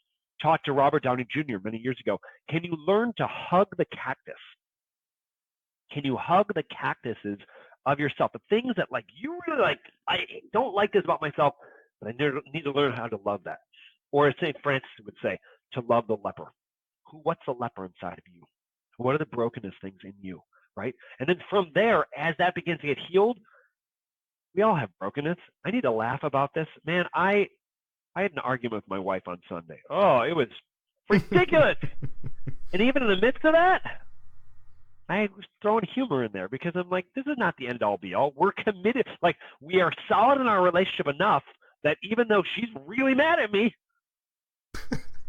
taught to Robert Downey Jr. many years ago, can you learn to hug the cactus? Can you hug the cactuses of yourself? The things that like you really like, I don't like this about myself, but I need to learn how to love that. Or as St. Francis would say, to love the leper. What's the leper inside of you? What are the brokenness things in you, right? And then from there, as that begins to get healed, we all have brokenness. I need to laugh about this. Man, I had an argument with my wife on Sunday. Oh, it was ridiculous. And even in the midst of that, I was throwing humor in there because I'm like, this is not the end all be all. We're committed. Like, we are solid in our relationship enough that even though she's really mad at me,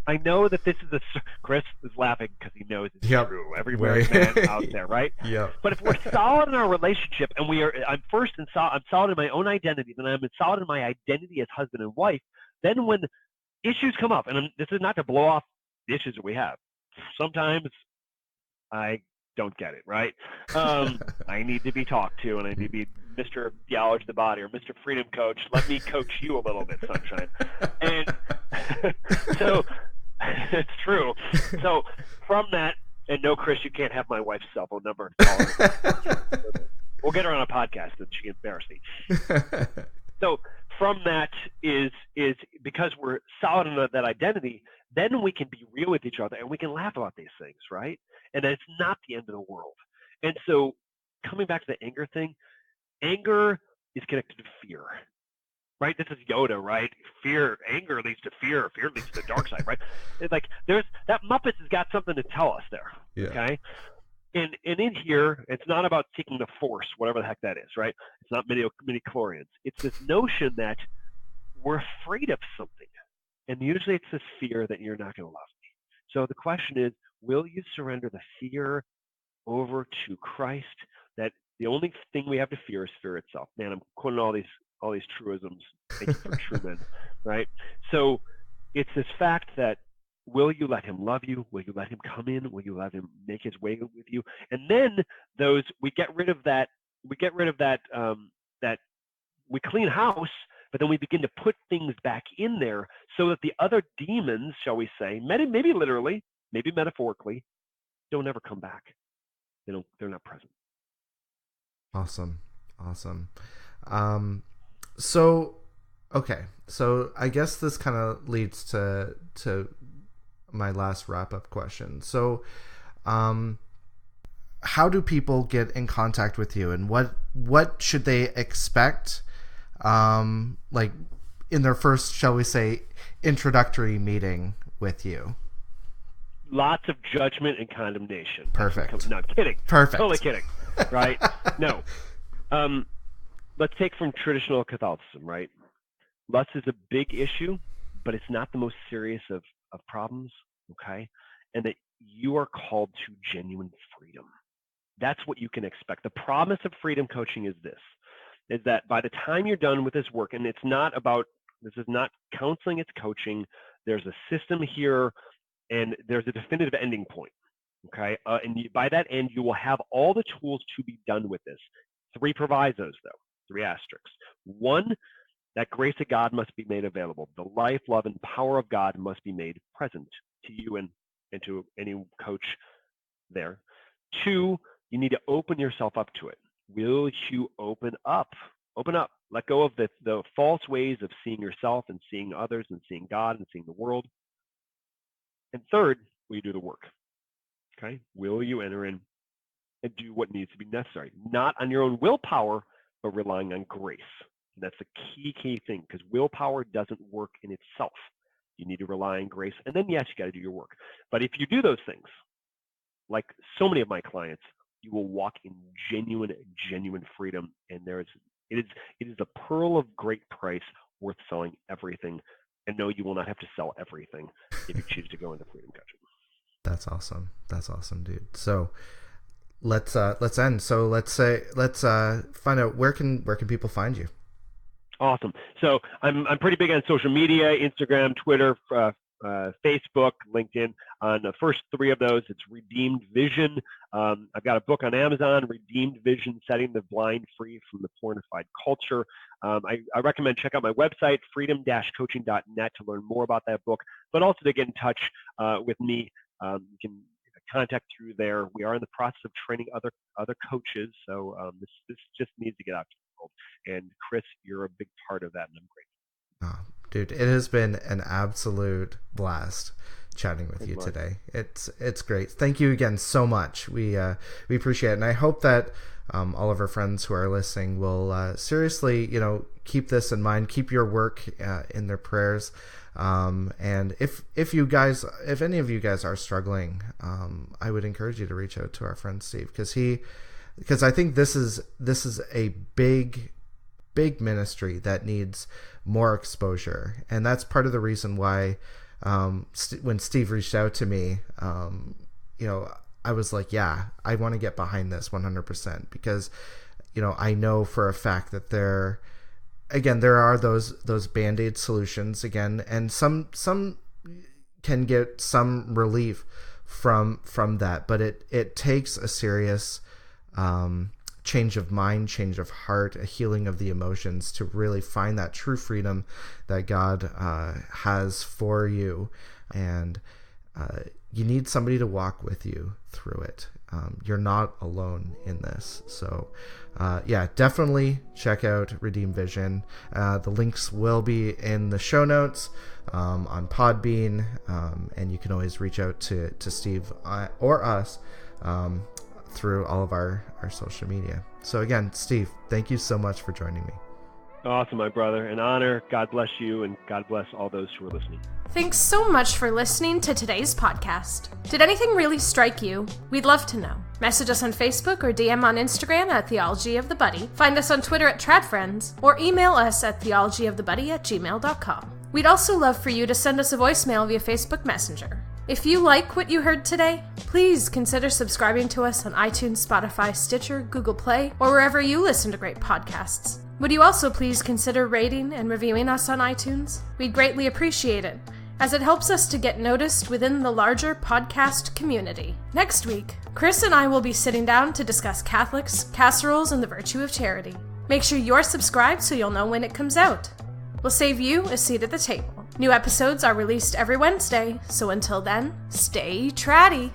I know that this is Chris is laughing because he knows it's true. Every married man out there, right? Yeah. But if we're solid in our relationship and I'm solid in my own identity, then I'm solid in my identity as husband and wife. Then when issues come up, and this is not to blow off the issues that we have. Sometimes I don't get it, right? I need to be talked to, and I need to be Mr. Theology of the Body or Mr. Freedom Coach. Let me coach you a little bit, sunshine. And so it's true. So from that, and no, Chris, you can't have my wife's cell phone number. We'll get her on a podcast, and she can embarrass me. So from that is because we're solid in that identity, then we can be real with each other and we can laugh about these things, right? And it's not the end of the world. And so coming back to the anger thing, anger is connected to fear, right? This is Yoda, right? Anger leads to fear. Fear leads to the dark side, right? It's like that Muppets has got something to tell us there, okay? And in here, it's not about seeking the force, whatever the heck that is, right? It's not midi-chlorians. It's this notion that we're afraid of something. And usually it's this fear that you're not going to love me. So the question is, will you surrender the fear over to Christ? That the only thing we have to fear is fear itself. Man, I'm quoting all these truisms. Thank you for Truman, right? So it's this fact that will you let him love you? Will you let him come in? Will you let him make his way with you? And then we get rid of that. We clean house, but then we begin to put things back in there so that the other demons, shall we say, maybe literally, maybe metaphorically, don't ever come back. They're not present. Awesome. So I guess this kind of leads to my last wrap-up question. So how do people get in contact with you, and what should they expect, like in their first, shall we say, introductory meeting with you? Lots of judgment and condemnation. Perfect. No, I'm kidding. Perfect. Totally kidding. Right? No. Let's take from traditional Catholicism, right? Lust is a big issue, but it's not the most serious of problems, okay? And that you are called to genuine freedom. That's what you can expect. The promise of freedom coaching is this, is that by the time you're done with this work, and this is not counseling, it's coaching. There's a system here, and there's a definitive ending point, okay? By that end, you will have all the tools to be done with this. 3 provisos, though, 3 asterisks. 1, that grace of God must be made available. The life, love, and power of God must be made present to you and to any coach there. 2, you need to open yourself up to it. Will you open up? Open up. Let go of the false ways of seeing yourself and seeing others and seeing God and seeing the world. And 3rd, will you do the work? Okay? Will you enter in and do what needs to be necessary? Not on your own willpower, but relying on grace. And that's the key thing, because willpower doesn't work in itself. You need to rely on grace. And then, yes, you got to do your work. But if you do those things, like so many of my clients, you will walk in genuine freedom. And it is the pearl of great price, worth selling everything. And no, you will not have to sell everything if you choose to go into freedom coaching. That's awesome, dude. So let's end. So let's find out where can people find you. Awesome. So I'm pretty big on social media: Instagram, Twitter, Facebook, LinkedIn. On the first 3 of those, it's Redeemed Vision. I've got a book on Amazon, Redeemed Vision: Setting the Blind Free from the Pornified Culture. I recommend check out my website, freedom-coaching.net, to learn more about that book, but also to get in touch with me. You can contact through there. We are in the process of training other coaches, so this just needs to get out to the world. And Chris, you're a big part of that, and I'm grateful. Oh, dude, it has been an absolute blast chatting with you today. It's great. Thank you again so much. We appreciate it, and I hope that all of our friends who are listening will seriously, keep this in mind, keep your work in their prayers. And if any of you guys are struggling, I would encourage you to reach out to our friend Steve, because I think this is a big ministry that needs more exposure. And that's part of the reason why, when Steve reached out to me, I was like, yeah, I want to get behind this 100%, because, I know for a fact that there are those Band-Aid solutions again, and some can get some relief from that, but it takes a serious change of mind, change of heart, a healing of the emotions to really find that true freedom that God has for you. And you need somebody to walk with you through it. You're not alone in this. So definitely check out Redeem Vision. The links will be in the show notes on Podbean, and you can always reach out to Steve or us through all of our social media. So again, Steve, thank you so much for joining me. Awesome, my brother. An honor. God bless you, and God bless all those who are listening. Thanks so much for listening to today's podcast. Did anything really strike you? We'd love to know. Message us on Facebook or DM on Instagram at Theology of the Buddy. Find us on Twitter at TradFriends, or email us at theologyofthebuddy@gmail.com. We'd also love for you to send us a voicemail via Facebook Messenger. If you like what you heard today, please consider subscribing to us on iTunes, Spotify, Stitcher, Google Play, or wherever you listen to great podcasts. Would you also please consider rating and reviewing us on iTunes? We'd greatly appreciate it, as it helps us to get noticed within the larger podcast community. Next week, Chris and I will be sitting down to discuss Catholics, casseroles, and the virtue of charity. Make sure you're subscribed so you'll know when it comes out. We'll save you a seat at the table. New episodes are released every Wednesday, so until then, stay traddy.